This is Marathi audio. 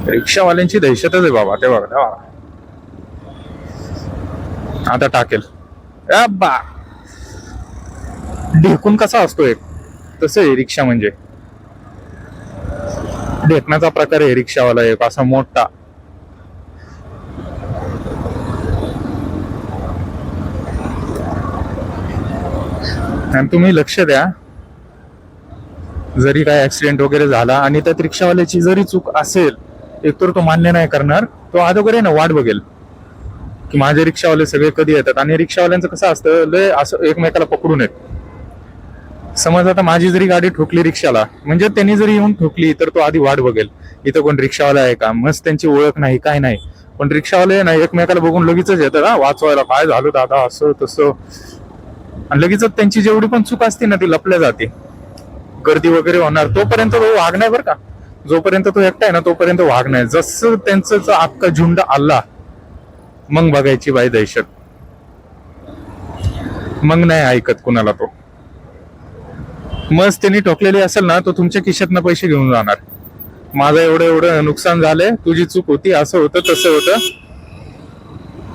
रिक्षावाल्यांची दहशतच आहे बाबा. ते बघा आता टाकेल. बा ढेकून कसा असतो एक, तसं आहे रिक्षा म्हणजे. ढेकण्याचा प्रकार आहे रिक्षावाला एक असा मोठा. आणि तुम्ही लक्ष द्या, जरी काय ऍक्सिडेंट वगैरे झाला आणि त्यात रिक्षावाल्याची जरी चूक असेल, एकतर तो मान्य नाही करणार. तो अगोदर आहे ना वाट बघेल की माझे रिक्षावाले सगळे कधी येतात. आणि रिक्षावाल्यांचं कसं असतं, लय असं एकमेकाला पकडून येत. समज आता माझी जरी गाडी ठोकली रिक्षाला, म्हणजे त्यांनी जरी येऊन ठोकली तर तो आधी वाट बघेल इथं कोण रिक्षावाला आहे का. मस्त त्यांची ओळख नाही काय नाही, पण रिक्षावाले ना एकमेकाला बघून लगेच येतात वाचवायला, काय झालं दादा असं तसं. आणि लगेच त्यांची जेवढी पण चूक असते ना ती लपल्या जाते. गर्दी वगैरे होणार तोपर्यंत तो वाघ नाही बरं का. जोपर्यंत तो एकटा आहे ना तोपर्यंत वाघ नाही. जसं त्यांचं अख्खा झुंड आला, मग बघायची बाई दहशत. मग नाही ऐकत कुणाला तो. मस्त त्यांनी ठोकलेली असेल ना, तो तुमच्या खिशातनं पैसे घेऊन जाणार. माझं एवढं एवढं नुकसान झालंय, तुझी चूक होती, असं होतं तसं होतं.